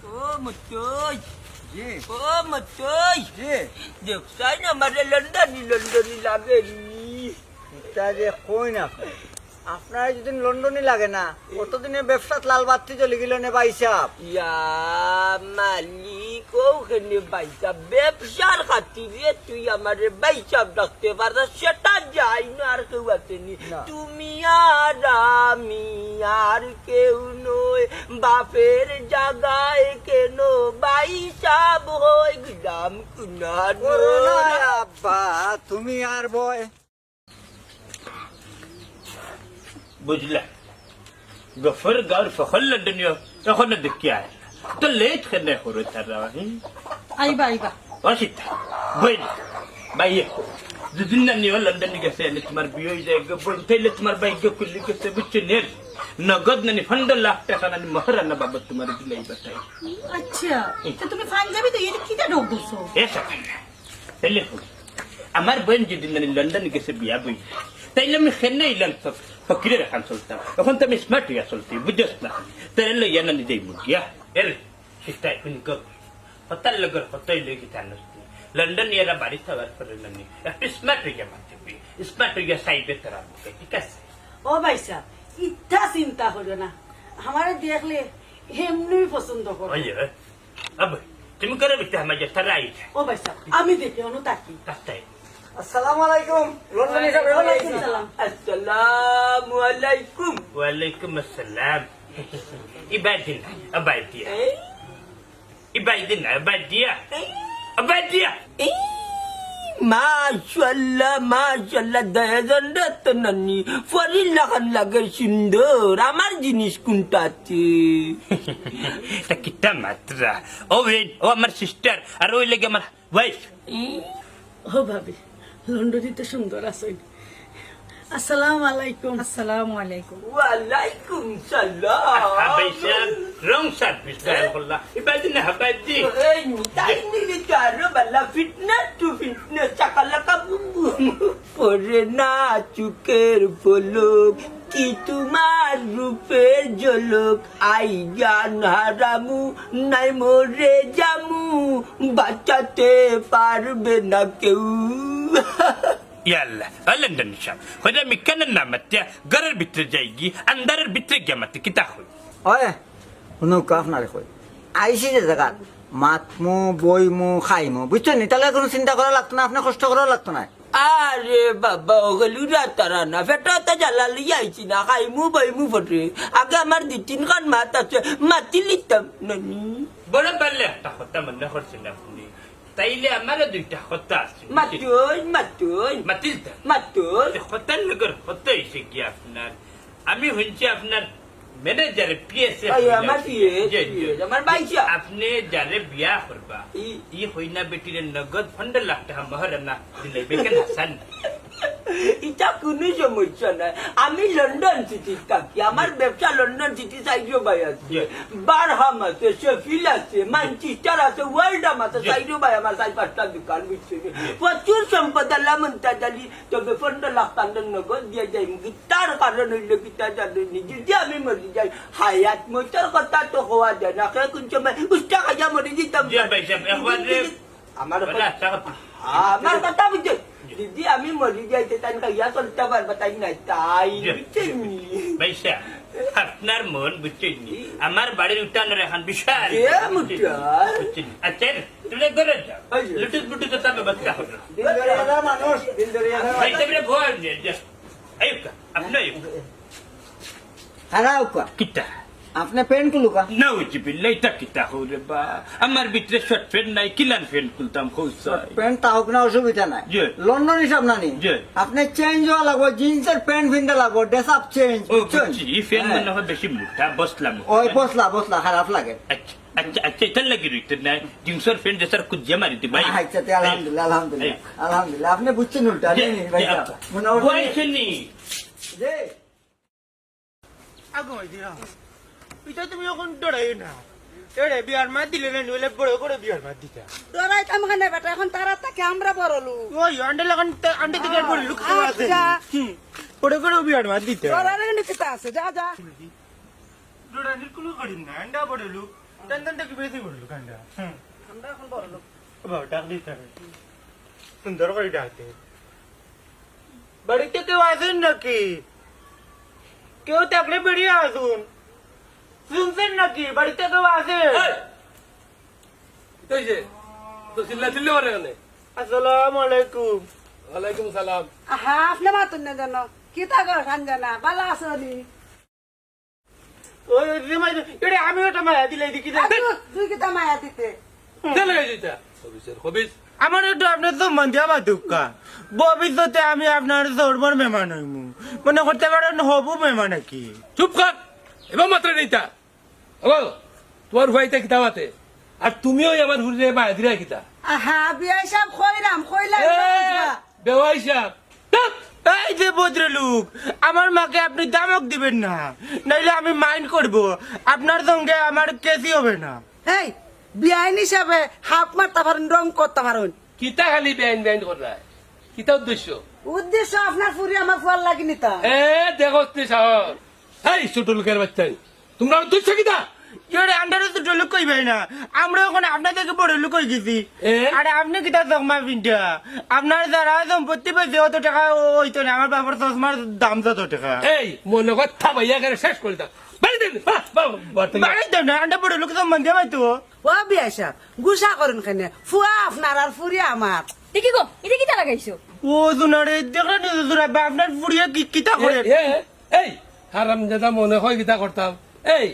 ও মুচুই জি ও মুচুই জি দেখছাই না আমারে লন্ডনি লাগে এটা যে কই না আপনার যদি লন্ডনে লাগে না কতদিনে ব্যবসাত লাল বাতি চলে গেল নে ভাই সাহেব ইয়া মালিক ওখানে বাইসা ব্যবসার খাতিরে তুই আমারে বাইসা ডাকতে পারছ সেটা যাই না আর কেউ আসেনি না। তুমি আর আমি আর কেউ নয় বাপের জায়গায় কেন বাইসাব হয়ে গেলাম করোনা আব্বা তুমি আর বয় বুঝলা গফর গার ফখল লন্ডনিও তখন দেখি আয় তো লেট কেন হলো তারা আইবা আইবা অসিতা বইন বাইয়ে দুদিন না নিও লন্ডন গেছে এনে তোমার বিয়ে হয়ে যায় বইন তাইলে তোমার বাইক কুল্লি গেছে বুঝছো নের নগদ নানি 15 লাখ টাকা নানি মহারানা বাবা তোমার দিলাই বাতাই আচ্ছা তো তুমি পাঞ্জাবি তো এটা কিটা ঢোক দিছো এসা তাইলে আমার বোন যদি নানি লন্ডন গেছে বিয়া বই তাইলে আমি খেনে ইলাম ফকিরে রাখান চলতাম এখন তো আমি স্মার্ট হইয়া চলতি বুঝছ না তাইলে ইয়ানা নি দেই মুখিয়া এর সিস্টাই কুনি কর হতাল লগর হতাই লই গিতা নস্তি লন্ডন ইয়ারা বাড়ি থাকার পরে নানি একটু স্মার্ট হইয়া মানতে স্মার্ট হইয়া সাইডে তারা ঠিক আছে ও ভাইসা ইচ্ছা চিন্তা করো না আমারে দেখলে এমনি পছন্দ করো ওই আব তুমি করে বিতে আমার যে তারাই ও ভাইসা আমি দেখি অনু তাকি তাই আসসালামু আলাইকুম লন্ডনে সাহেব ওয়ালাইকুম সালাম আসসালামু আলাইকুম ওয়ালাইকুম আসসালাম ইবাদিন আবাদিয়া এই ইবাদিন আবাদিয়া আবাদিয়া মাশাল্লাহ দয়াজন্ডত নানি ফরিল্লাখান লাগে সুন্দর আমার জিনিস কোনটা আছে তা কিতা মাত্রা ও ওই ও আমার সিস্টার আর ওই লাগে আমার ওয়াইফ ও ভাবি লন্ডনে তো সুন্দর আছেন আসসালামু আলাইকুম আসসালামু আলাইকুম ওয়ালাইকুম সালাম হাবাইশান রং সার্ভিস গায় বললা ইবাদিন হাবাদি এই তাই নিলে কারো বালা ফিটনেস টু ফিটনেস চাকালাকা বুম বুম পরে না চুকের পলক কি তোমার রূপের ঝলক আই জান হারামু নাই মরে জামু বাঁচাতে পারবে না কেউ يلا لندن شام خذا مكان النعمة قرر بترجعي أندر بترجع مت كتاخذ হয় শুনো আপনারে কই আইসি যে জায়গা মাতমু বইমু খাইমু বুঝছো নি তাহলে কোনো চিন্তা করা লাগতো না আপনি কষ্ট করা লাগতো না আরে বাবা ওগুলো তারা না ফেটা জ্বালালি আইছি না খাইমু বইমু ফটে আগে আমার 2-3 খান মাত আছে মাতি লিতাম নানি বড় বাল্লে একটা কথা মনে করছেন আপনি তাইলে আমারও দুইটা কথা আছে মাতুই মাতিলটা মাতুই হতার লগর হতে এসে কি আপনার আমি হইছি আপনার ম্যানেজার পিএসএ আমার পিয়ে আমার বাইশা আপনি যারে বিয়া করবা ই হইনা বেটির নগদ 15 লাখ টাকা মহারানা দিলে বেকেন হাসান এটা কোনো সমস্যা নাই আমি লন্ডন সিটি থাকি আমার ব্যবসা লন্ডন সিটি সাইডে বাই আছে বারহাম আছে শেফিল আছে ম্যানচেস্টার আছে ওয়ার্ল্ডাম আছে সাইডে বাই আমার 4-5টা দোকান বিচ্ছে প্রচুর সম্পদ আল্লাহ মন্তাজালি তবে 15 লাখ টাকা নগদ দিয়ে যাই তার কারণ হইল কিতা জানি যদি আমি মরে যাই হায়াত মইটার কথা তো হওয়া যায় না কোন সময় উস্তা খাইয়া মরে যেতাম আমার আমার কথা বুঝছে দিদি আমি মরি যাইতে তাই খাইয়া চলতে পারবা তাই নাই তাই ভাইসা আপনার মন বুঝছেনি আমার বাড়ির উঠানের এখন বিশাল আচ্ছা তুমি ঘরে যাও লুটুস বুটুস তবে বাচ্চা হবে দিন দরিয়া মানুষ দিন দরিয়া ভাই তুমি ভয় নিয়ে যা আইকা আপনি হারাও কা কিটা আপনি পেন কুলুকা নাউজি বিল্লাহ তা কিটা হরে বা আমার ভিতরে শর্ট ফ্রেন্ড নাই কিলান ফ্রেন্ড খুলতাম খুলছাই প্যান্ট তাও কোনো অসুবিধা নাই জি। লন্ডন হিসাব নানি জি। আপনি চেঞ্জ হওয়া লাগবো জিন্সের প্যান্ট ভিনতে লাগবো ড্রেস আপ চেঞ্জ ও বুঝছি ফ্রেন্ড মনে হয় বেশি মোটা বসলাম ওই বসলা খারাপ লাগে আচ্ছা আচ্ছা আচ্ছা এটা লাগি রইতে না জিন্সের ফ্রেন্ড যেসার কুজ মারি দি ভাই আচ্ছা তে আলহামদুলিল্লাহ আপনি বুঝছেন উল্টা নেই ভাই মনে বলছেনি জি আগুন দিয়া এটা তুমি এখন ডরাই না এরে বিয়ার মা দিলে না নইলে বড় করে বিয়ার মা দিতা ডরাই কাম খানে বেটা এখন তারা তাকে আমরা বড়লু ওই আন্ডে লাগান আন্ডে দিকে বড় লুক আছে বড় করে বিয়ার মা দিতা ডরাই নিতে আছে যা যা ডরানির কোনো করি না আন্ডা বড় লুক টান টান থেকে বেশি বললো কান্দা আমরা এখন বড় লোক বাবা ডাক দিতে হবে সুন্দর করে ডাকতে বাড়িতে কেউ আসেন নাকি কেউ থাকলে বেরিয়ে আসুন শুনছেন নাকি বাড়িতে কেউ আসেন তো চিল্লা চিল্লি করে কেন? আসসালামু আলাইকুম ওয়ালাইকুম সালাম। আহা আপনি মাতুন না জানো কি তা কর সঞ্জনা বালা আছো নি ওই এটা আমি ওটা মায়া দিলে দেখি তুই কি তা মায়া দিতে চলে গেছে এটা হবিসের হবিস। আমার একটু আপনার সম্মান দিয়া বাদুকা ভবিষ্যতে আমি আপনার সর্বর মেহমান হইমু মনে করতে পারেন হবু মেহমান নাকি চুপ কর এবার মাত্র নেইতা বল তোমার ভাইটা কিতা মাতে আর তুমিও আমার হুরে মায়া দিরা কিতা আহা বিয়া সব কইরাম কইলাম বেওয়াই সাহেব এই যে ভদ্রলোক আমার মাকে আপনি দামক দিবেন না নাইলে আমি মাইন্ড করব আপনার সঙ্গে আমার কেসই হবে না এই বিয়াইন হিসাবে হাফ মারতে পারেন রং করতে পারেন কিতা খালি বেআইন বেআইন কর রায় কিতা উদ্দেশ্য উদ্দেশ্য আপনার ফুরি আমার ফুয়ার লাগিনি তা দেখো শহর এই ছোট লোকের বাচ্চা তোমরা উদ্দেশ্য কিতা ইয়ে আন্ডারে তো লোক কইবাই না আমরা ওখানে আপনার থেকে বড় লোক হয়ে গেছি আরে আপনি কি তার চশমা পিনটা আপনার যারা সম্পত্তি পেয়েছে অত টাকা হইতো না আমার বাবার চশমার দাম যত টাকা এই মনে কথা ভাইয়া করে শেষ করে দাও বাড়ি দেন বাড়াই দাও না আন্ডা বড় লোক সম্মান দিয়ে পাইতো ও বিয়া সাহেব গুসা করুন কেন ফুয়া আপনার আর ফুরি আমার দেখি গো এটা কি তা লাগাইছো ও জুনারে দেখলেন জুনাবা আপনার ফুড়িয়ে কি কিতা করে এই হারাম দাদা মনে হয় কিতা করতাম এই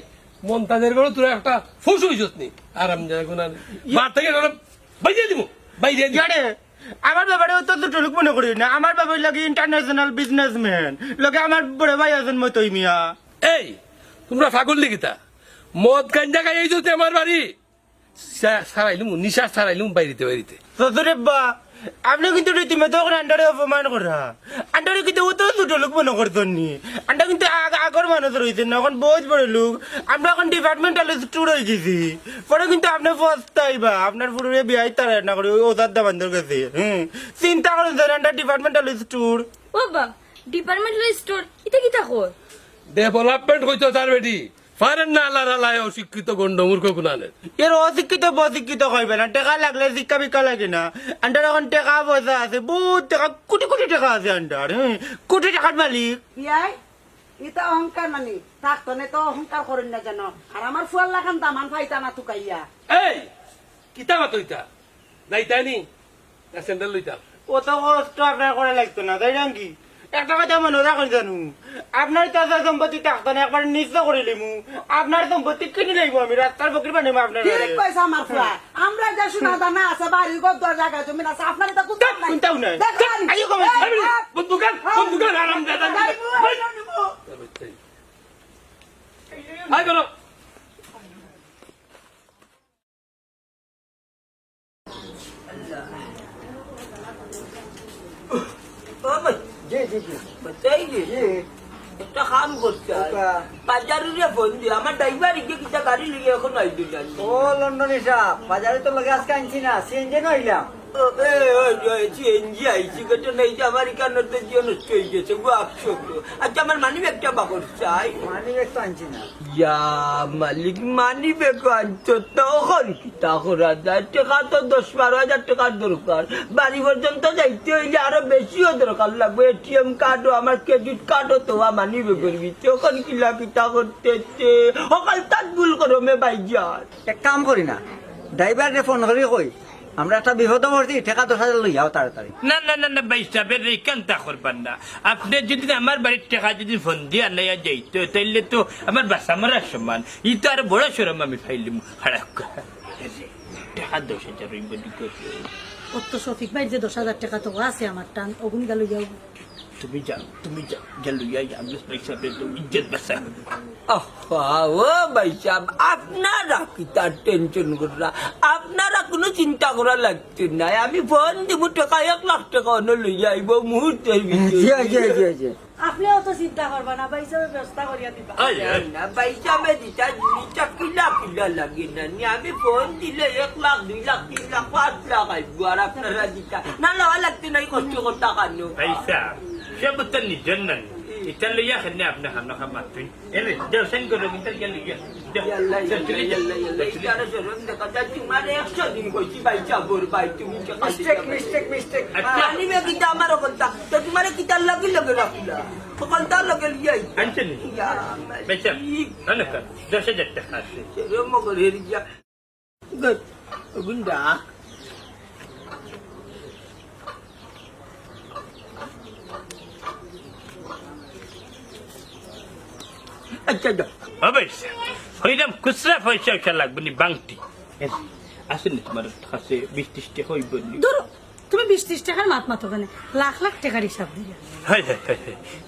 মন্তাজের করে তোর একটা ফুস হইছত নি আরাম দাদা গুনা বাদ থেকে বাইরে দিব বাইরে দিব ইয়ারে আমার ব্যাপারে তো দুটো লোক মনে করি না আমার ব্যাপারে লাগে ইন্টারন্যাশনাল বিজনেসম্যান লোকে আমার বড় ভাই আছেন মতোই মিয়া এই তোমরা ফাগুল লিখিতা মদ গাঞ্জা খাই আইছো আমার বাড়ি সারাইলুম নিশা সারাইলুম বাইরিতে বাইরিতে শ্বশুরে বা আপনি কিন্তু রীতিমতো ওখানে আন্ডারে অপমান করা আন্ডারে কিন্তু ও তো দুটো লোক মনে করতেন নি আন্ডা কিন্তু আগর মানুষ রয়েছেন না এখন বহুত বড় লোক আমরা এখন ডিপার্টমেন্টাল স্টোর হয়ে গেছি পরে কিন্তু আপনি পস্তাইবা আপনার পুরো বিয়াই তার না করে ওই ওজার দাবান্ধর কাছে চিন্তা করেন আন্ডার ডিপার্টমেন্টাল স্টোর ও বা ডিপার্টমেন্টাল স্টোর এটা কি তা কর ডেভেলপমেন্ট হইতো তার বেটি পারেন না আল্লাহ আল্লাহ অশিক্ষিত গন্ড মূর্খ গুনানের এর অশিক্ষিত বশিক্ষিত কইবে না টাকা লাগলে শিক্ষা বিক্ষা লাগে না আন্ডার এখন টাকা পয়সা আছে বহুত টাকা কোটি কোটি টাকা আছে আন্ডার কোটি টাকার মালিক বিয়াই এটা অহংকার মানে থাকতো না তো অহংকার করেন না জানো আর আমার ফুয়ার লাগান দামান ফাইতা না তুকাইয়া এই কিতা মাত হইতা নাইতানি না স্যান্ডেল লইতা অত কষ্ট আপনার করে লাগতো না তাই নাকি একটা কথা মনে রাখুন জানু আপনার চাষা সম্পত্তি থাকতো না একবার নিশ্চয় করে লিমু আপনার সম্পত্তি কিনে লাগবো আমি রাস্তার বকরি বানিয়ে আপনার ঠিক কইছে আমার ফুয়া আমরা যে শোনা দানা আছে বাড়ি ঘর দর জায়গা জমি আছে আপনার এটা কোথাও নাই কোনটাও নাই দেখান আইও কমে বন্দুকান আরাম দাদা আই করো জি জি জি बताई জি একটা কাম করতে বাজারে ফোন দিয়ে আমার ড্রাইভার গিয়ে কিটা গাড়ি লিয়ে এখন নাই দিলেন ও লন্ডন হিসাব বাজারে তো লগে আজকে আনছি না সিএনজি নইলাম সিএনজি আইসি কেটে নেই যে আমার এখানে যে নষ্ট হয়ে গেছে গো আকশো আচ্ছা আমার মানি ব্যাগটা বাকর চাই মানি ব্যাগ তো আনছি না ইয়া মালিক মানি ব্যাগ আনছো তখন কিতা করা যায় টাকা তো 10-12 হাজার টাকার দরকার বাড়ি পর্যন্ত যাইতে হইলে আরো বেশিও দরকার লাগবে এটিএম কার্ডও আমার ক্রেডিট কার্ডও তো মানি ব্যাগের ভিতরে তখন কিলা কিতা করতে সকাল তাত ভুল করো মে বাইজার এক কাম করি না ড্রাইভারকে ফোন করি কই আমরা একটা বিপদ পড়ছি টাকা 10,000 লই যাও তাড়াতাড়ি না না না না ভাই সাহেবের এই কান্তা করবেন না আপনি যদি আমার বাড়ির টাকা যদি ফোন দিয়ে আনাইয়া যাইতো তাইলে তো আমার বাসা মারার সমান ই তো আর বড় সরম আমি ফাইলিম খারাপ টাকা 10,000 রইব অত শফিক ভাই যে 10,000 টাকা তো আছে আমার টান অগুন গেল যাও তুমি যাও জলুইয়া আমি ভাই সাহেবের তো ইজ্জত বাসা ও ভাই সাহেব আপনারা কি তার টেনশন করা আপনারা কোনো চিন্তা করা লাগছে না আমি ফোন দিব টাকা 1 লাখ টাকা অন্য লই যাইব মুহূর্তের জি ভিতরে জি জি জি আপনি অত চিন্তা করবা না ভাই সাহেব ব্যবস্থা করিয়া দিবা না ভাই সাহেব দিতা জিনিসটা কিলা লাগে না আমি ফোন দিলে 1 লাখ 2 লাখ 3 লাখ 5 লাখ আইব আর আপনারা দিতা না লাগতে নাই কষ্ট করতে কানো ভাই সাহেব সে তো নিজের নাই Itan liya kena apna hamna kamatin. Jauh sen ko rin itan liya. Yalla yalla itara soron de kata तुम्हारे 100 दिन कोची बाई चाबोर बाई तुम्ही মিস্টেক आणि मी किती आम्हाला कोणता तर तुम्हाला किती लगेल आपला कोणता लगेल याय Ansin ni. या Macam. Ano ka? Jauh saja tak kasih. mo ko ya gud gunda अच्छा Abis. Hoidam kusra paisa kalak bani bangti. Asin ni mar khase 20 te hoy bani. ধরো তুমি 20-30 টাকার মাত মাতো কেন লাখ লাখ টাকার হিসাব দিবে Hai.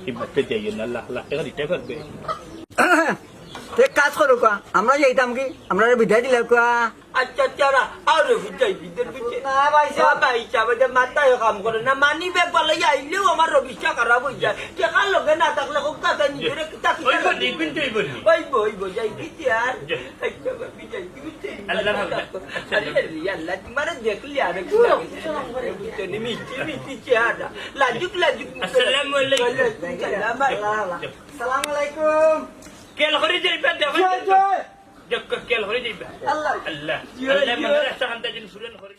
Ibatte jayo na lah tengah di tebar be. এক কাজ করো কা আমরা যাইতাম কি আমরা বিদায় দিলাম কা अच्छा चला और विजय विदर विजय ना भाई साहब जब माता है काम करो ना मानी बे पले या इल्ले हमार रबिशा खराब हो जाए क्या काल लोग ना तक लोग का नहीं रे किता Hoy bani pintu bani. भाई जाई यार अच्छा विजय विजय अल्लाह अरे अल्लाह तुम्हारे देख लिया रे तो निमिति चारा लाजुक Assalamualaikum. সালামালাইকুম Kel khori jai ba de. জয় জয় Jok kel khori jai ba. আল্লাহ Allah. Allah mengerasa anda jin sulan khori.